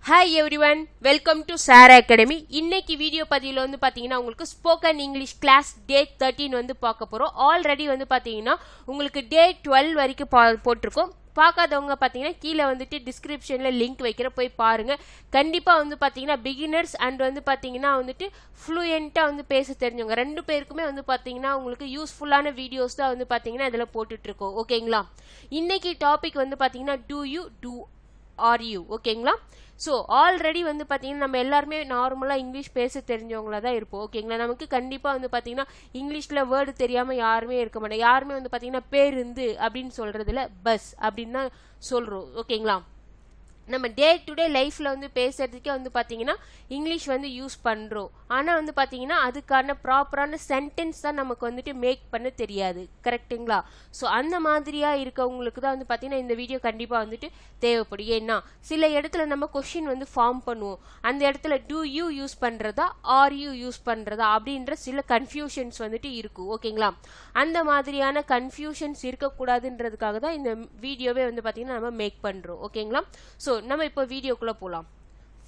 Hi everyone, welcome to Saara Academy. இன்னைக்கு video பதிவுல வந்து பாத்தீங்கன்னா உங்களுக்கு ஸ்போக்கன் இங்கிலீஷ் கிளாஸ் டே 13 வந்து பார்க்க போறோம். ஆல்ரெடி வந்து பாத்தீங்கன்னா உங்களுக்கு டே 12 வரைக்கும் போட்டிருக்கோம். பார்க்காதவங்க பாத்தீங்கன்னா கீழே வந்துட்டு டிஸ்கிரிப்ஷன்ல லிங்க் வைக்கிற போய் பாருங்க. கண்டிப்பா வந்து பாத்தீங்கன்னா பிகினர்ஸ் அண்ட் வந்து பாத்தீங்கன்னா வந்துட்டு ஃப்ளூயண்டா வந்து பேச தெரிஞ்சவங்க ரெண்டு பேருக்குமே வந்து பாத்தீங்கன்னா உங்களுக்கு யூஸ்ஃபுல்லான வீடியோஸ் தான் வந்து பாத்தீங்கன்னா இதுல போட்டுட்டு இருக்கோம். ஓகேங்களா? இன்னைக்கு டாபிக் வந்து பாத்தீங்கன்னா do are you ஓகேங்களா? ஸோ ஆல்ரெடி வந்து பார்த்தீங்கன்னா நம்ம எல்லாருமே நார்மலாக இங்கிலீஷ் பேச தெரிஞ்சவங்களா தான் இருப்போம். ஓகேங்களா? நமக்கு கண்டிப்பாக வந்து பார்த்தீங்கன்னா இங்கிலீஷில் வேர்டு தெரியாமல் யாருமே இருக்க மாட்டோம். யாருமே வந்து பார்த்தீங்கன்னா பேருந்து அப்படின்னு சொல்கிறதுல பஸ் அப்படின்னு தான் சொல்கிறோம். ஓகேங்களா? நம்ம டே டு டே லைஃப்பில் வந்து பேசுறதுக்கே வந்து பார்த்தீங்கன்னா இங்கிலீஷ் வந்து யூஸ் பண்ணுறோம். ஆனால் வந்து பார்த்தீங்கன்னா அதுக்கான ப்ராப்பரான சென்டென்ஸ் தான் நமக்கு வந்துட்டு மேக் பண்ண தெரியாது. கரெக்டுங்களா? ஸோ அந்த மாதிரியாக இருக்கவங்களுக்கு தான் வந்து பார்த்தீங்கன்னா இந்த வீடியோ கண்டிப்பாக வந்துட்டு தேவைப்படும். ஏன்னா சில இடத்துல நம்ம கொஷின் வந்து ஃபார்ம் பண்ணுவோம். அந்த இடத்துல டூ யூ யூஸ் பண்ணுறதா ஆர் யூ யூஸ் பண்ணுறதா அப்படின்ற சில கன்ஃபியூஷன்ஸ் வந்துட்டு இருக்கும். ஓகேங்களா? அந்த மாதிரியான கன்ஃபியூஷன்ஸ் இருக்கக்கூடாதுன்றதுக்காக தான் இந்த வீடியோவே வந்து பார்த்தீங்கன்னா நம்ம மேக் பண்ணுறோம். ஓகேங்களா? ஸோ நம்ம இப்போ வீடியோக்குள்ளே போகலாம்.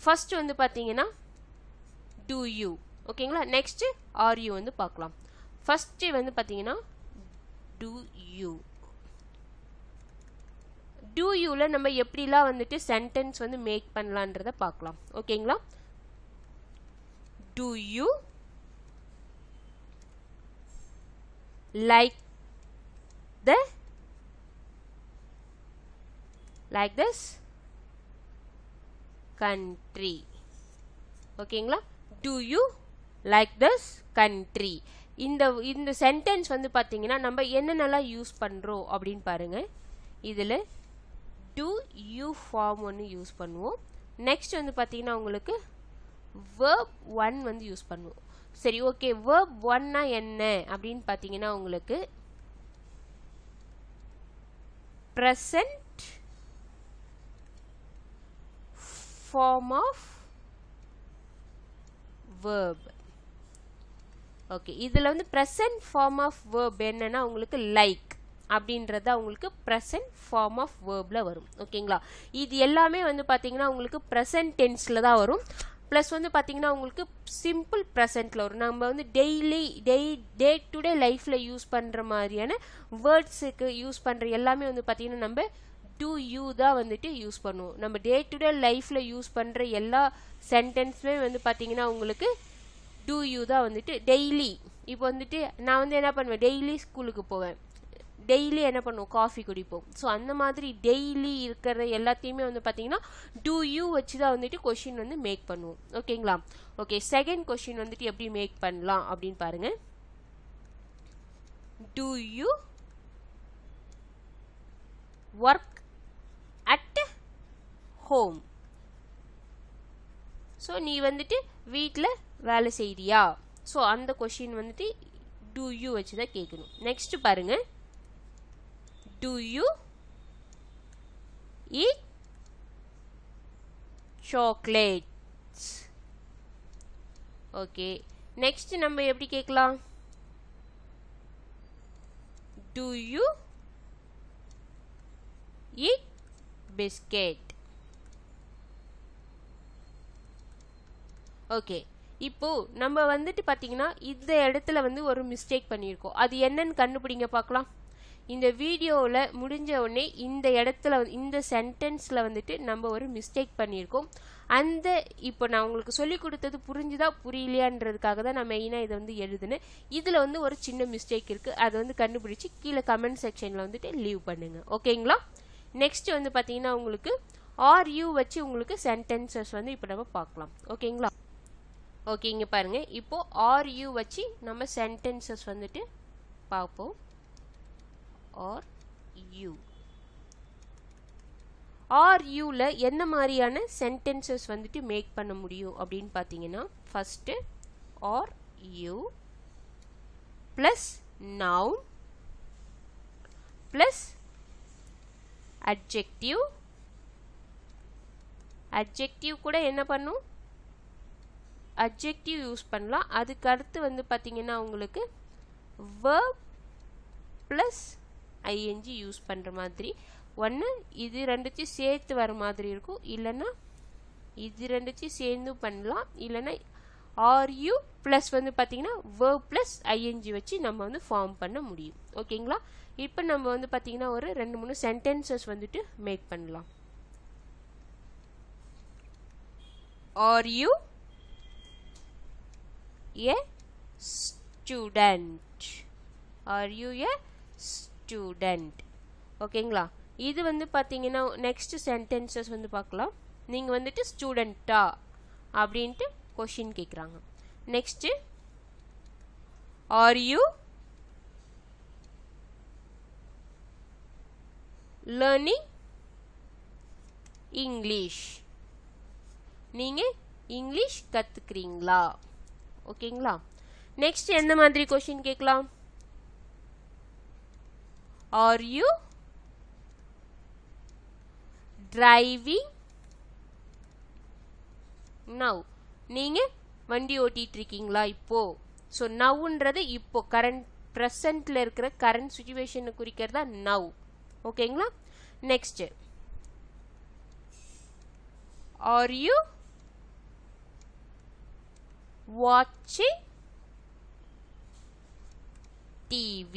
ஃபர்ஸ்ட் வந்து பார்த்தீங்கன்னா டூ யூ. ஓகேங்களா? நெக்ஸ்ட் ஆர் யூ வந்து பார்க்கலாம். ஃபர்ஸ்ட் வந்து பார்த்தீங்கன்னா டூ யூ. டூ யூல நம்ம எப்படிலாம் வந்துட்டு சென்டென்ஸ் வந்து மேக் பண்ணலான்றத பார்க்கலாம். ஓகேங்களா? Do you like this country. ஓகேங்களா? do you like this country? இந்த சென்டென்ஸ் வந்து பாத்தீங்கன்னா நம்ம என்னென்னலாம் யூஸ் பண்றோம் அப்படின்னு பாருங்க. இதுல do you ஃபார்ம் ஒன்று யூஸ் பண்ணுவோம். நெக்ஸ்ட் வந்து பாத்தீங்கன்னா உங்களுக்கு verb 1 வந்து யூஸ் பண்ணுவோம். சரி, ஓகே. verb 1 னா என்ன அப்படின்னு பாத்தீங்கன்னா உங்களுக்கு present form of verb. Okay, இதுல வந்து present form of verb என்னன்னா உங்களுக்கு like அப்படின்றத உங்களுக்கு present form of verbல வரும். ஓகேங்களா? இது எல்லாமே வந்து பாத்தீங்கன்னா உங்களுக்கு present tenseல தான் வரும். ப்ளஸ் வந்து பார்த்தீங்கன்னா உங்களுக்கு சிம்பிள் ப்ரெசென்ட்டில் வரும். நம்ம வந்து டே டு டே லைஃப்பில் யூஸ் பண்ணுற மாதிரியான வேர்ட்ஸுக்கு யூஸ் பண்ணுற எல்லாமே வந்து பார்த்தீங்கன்னா நம்ம டூ யூ தான் வந்துட்டு யூஸ் பண்ணுவோம். நம்ம டே டு டே லைஃப்பில் யூஸ் பண்ணுற எல்லா சென்டென்ஸுமே வந்து பார்த்தீங்கன்னா உங்களுக்கு டூ யூ தான் வந்துட்டு டெய்லி. இப்போ வந்துட்டு நான் வந்து என்ன பண்ணுவேன், டெய்லி ஸ்கூலுக்கு போவேன், டெய்லி என்ன பண்ணுவோம், காஃபி குடிப்போம். ஸோ அந்த மாதிரி டெய்லி இருக்கிற எல்லாத்தையுமே வந்து பார்த்தீங்கன்னா டூ யூ வச்சு தான் வந்துட்டு கொஷின் வந்து மேக் பண்ணுவோம். ஓகேங்களா? ஓகே, செகண்ட் கொஷின் வந்துட்டு எப்படி மேக் பண்ணலாம் அப்படின்னு பாருங்க. Do you work at home? So நீ வந்துட்டு வீட்டில் வேலை செய்றியா? ஸோ அந்த கொஷின் வந்துட்டு டூ யூ வச்சு தான் கேட்கணும். நெக்ஸ்ட் பாருங்க. Do you eat chocolates? Okay, next நம்ம எப்படி கேட்கலாம்? Do you eat biscuit? Okay, இப்போ நம்ம வந்துட்டு பாத்தீங்கன்னா இந்த இடத்துல வந்து ஒரு மிஸ்டேக் பண்ணியிருக்கோம். அது என்னன்னு கண்டுபிடிங்க பார்க்கலாம். இந்த வீடியோவில் முடிஞ்ச உடனே இந்த இடத்துல இந்த சென்டென்ஸில் வந்துட்டு நம்ம ஒரு மிஸ்டேக் பண்ணியிருக்கோம். அந்த இப்போ நான் உங்களுக்கு சொல்லி கொடுத்தது புரிஞ்சுதா புரியலையான்றதுக்காக தான் நான் மெயினாக இதை வந்து எழுதுனேன். இதில் வந்து ஒரு சின்ன மிஸ்டேக் இருக்குது. அதை வந்து கண்டுபிடிச்சி கீழே கமெண்ட் செக்ஷனில் வந்துட்டு லீவ் பண்ணுங்க. ஓகேங்களா? நெக்ஸ்ட் வந்து பார்த்தீங்கன்னா உங்களுக்கு ஆர் யூ வச்சு உங்களுக்கு சென்டென்சஸ் வந்து இப்போ நம்ம பார்க்கலாம். ஓகேங்களா? ஓகே, இங்கே பாருங்கள். இப்போ ஆர் யூ வச்சு நம்ம சென்டென்சஸ் வந்துட்டு பார்ப்போம். ஆர் யூ ஆர் யூல என்ன மாதிரியான சென்டென்சஸ் வந்துட்டு மேக் பண்ண முடியும் அப்படின்னு பார்த்தீங்கன்னா first are you plus noun plus adjective. Adjective கூட என்ன பண்ணும், அட்ஜெக்டிவ் யூஸ் பண்ணலாம். அதுக்கு அடுத்து வந்து பார்த்தீங்கன்னா உங்களுக்கு verb பிளஸ் ஐஎன்ஜி யூஸ் பண்ணுற மாதிரி ஒன்று இது ரெண்டுத்தையும் சேர்த்து வர மாதிரி இருக்கும். இல்லைன்னா இது ரெண்டுத்தையும் சேர்ந்து பண்ணலாம். இல்லைன்னா ஆர் யூ ப்ளஸ் வந்து பார்த்தீங்கன்னா verb ப்ளஸ் ஐஎன்ஜி வச்சு நம்ம வந்து ஃபார்ம் பண்ண முடியும். ஓகேங்களா? இப்போ நம்ம வந்து பார்த்தீங்கன்னா ஒரு 2-3 சென்டென்சஸ் வந்துட்டு மேக் பண்ணலாம். Are you a student? Are you a student? ஓகேங்களா? இது வந்து பார்த்தீங்கன்னா நெக்ஸ்ட் சென்டென்சஸ் வந்து பார்க்கலாம். நீங்கள் வந்துட்டு ஸ்டூடெண்ட்டா அப்படின்ட்டு கொஷின் கேட்குறாங்க. Next are you learning English? நீங்கள் இங்கிலீஷ் கற்றுக்குறீங்களா? ஓகேங்களா? நெக்ஸ்ட் எந்த மாதிரி கொஷின் கேட்கலாம்? Are you driving now? நீங்க வண்டி ஓட்டிட்டு இருக்கீங்களா இப்போ? ஸோ நவ்ன்றது இப்போ கரண்ட் ப்ரெசன்ட்ல இருக்கிற கரண்ட் சுச்சுவேஷனை குறிக்கிறதா நவ். ஓகேங்களா? Next are you watching TV?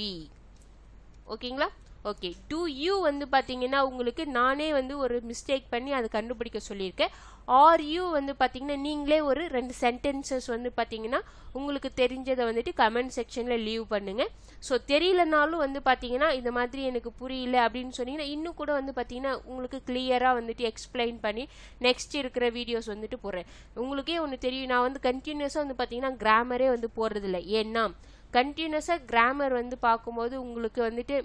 ஓகேங்களா? ஓகே. டு யூ வந்து பார்த்தீங்கன்னா உங்களுக்கு நானே வந்து ஒரு மிஸ்டேக் பண்ணி அதை கண்டுபிடிக்க சொல்லியிருக்கேன். ஆர் யூ வந்து பார்த்தீங்கன்னா நீங்களே ஒரு 2 சென்டென்சஸ் வந்து பார்த்தீங்கன்னா உங்களுக்கு தெரிஞ்சதை வந்துட்டு கமெண்ட் செக்ஷனில் லீவ் பண்ணுங்கள். ஸோ தெரியலனாலும் வந்து பார்த்தீங்கன்னா இந்த மாதிரி எனக்கு புரியல அப்படின்னு சொன்னீங்கன்னா இன்னும் கூட வந்து பார்த்தீங்கன்னா உங்களுக்கு கிளியராக வந்துட்டு எக்ஸ்பிளைன் பண்ணி நெக்ஸ்ட் இருக்கிற வீடியோஸ் வந்துட்டு போடுறேன். உங்களுக்கே ஒன்று தெரியும், நான் வந்து கண்டினியூஸாக வந்து பார்த்தீங்கன்னா கிராமரே வந்து போடுறதில்ல. ஏன்னா கண்டினியூஸாக கிராமர் வந்து பார்க்கும்போது உங்களுக்கு வந்துட்டு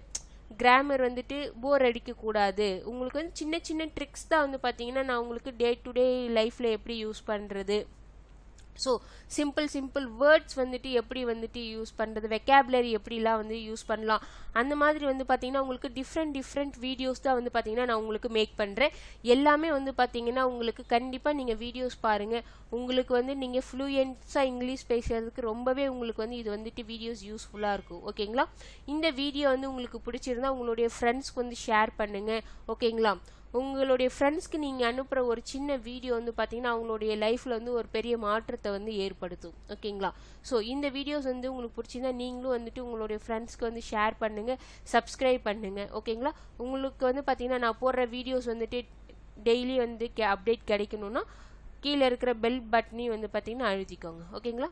கிராமர் வந்துட்டு போர் அடிக்கக்கூடாது. உங்களுக்கு வந்து சின்ன சின்ன ட்ரிக்ஸ் தான் வந்து பார்த்தீங்கன்னா நான் உங்களுக்கு டே டு டே லைஃப்பில் எப்படி யூஸ் பண்ணுறது, ஸோ சிம்பிள் வேர்ட்ஸ் வந்துட்டு எப்படி வந்துட்டு யூஸ் பண்ணுறது, வெக்காபுலரி எப்படிலாம் வந்து யூஸ் பண்ணலாம், அந்த மாதிரி வந்து பார்த்தீங்கன்னா உங்களுக்கு டிஃப்ரெண்ட் வீடியோஸ் தான் வந்து பார்த்தீங்கன்னா நான் உங்களுக்கு மேக் பண்ணுறேன். எல்லாமே வந்து பார்த்தீங்கன்னா உங்களுக்கு கண்டிப்பாக நீங்கள் வீடியோஸ் பாருங்கள். உங்களுக்கு வந்து நீங்கள் ஃப்ளூயன்ஸாக இங்கிலீஷ் பேசுகிறதுக்கு ரொம்பவே உங்களுக்கு வந்து இது வந்துட்டு வீடியோஸ் யூஸ்ஃபுல்லாக இருக்கும். ஓகேங்களா? இந்த வீடியோ வந்து உங்களுக்கு பிடிச்சிருந்தா உங்களுடைய ஃப்ரெண்ட்ஸ்க்கு வந்து ஷேர் பண்ணுங்கள். ஓகேங்களா? உங்களுடைய ஃப்ரெண்ட்ஸ்க்கு நீங்கள் அனுப்புகிற ஒரு சின்ன வீடியோ வந்து பார்த்தீங்கன்னா அவங்களுடைய லைஃப்பில் வந்து ஒரு பெரிய மாற்றத்தை வந்து ஏற்படுத்தும். ஓகேங்களா? ஸோ இந்த வீடியோஸ் வந்து உங்களுக்கு பிடிச்சிருந்தா நீங்களும் வந்துட்டு உங்களுடைய ஃப்ரெண்ட்ஸ்க்கு வந்து ஷேர் பண்ணுங்கள், சப்ஸ்கிரைப் பண்ணுங்கள். ஓகேங்களா? உங்களுக்கு வந்து பார்த்தீங்கன்னா நான் போடுற வீடியோஸ் வந்துட்டு டெய்லி வந்து அப்டேட் கிடைக்கணும்னா கீழே இருக்கிற பெல் பட்டனையும் வந்து பார்த்தீங்கன்னா அழுத்திக்கோங்க. ஓகேங்களா?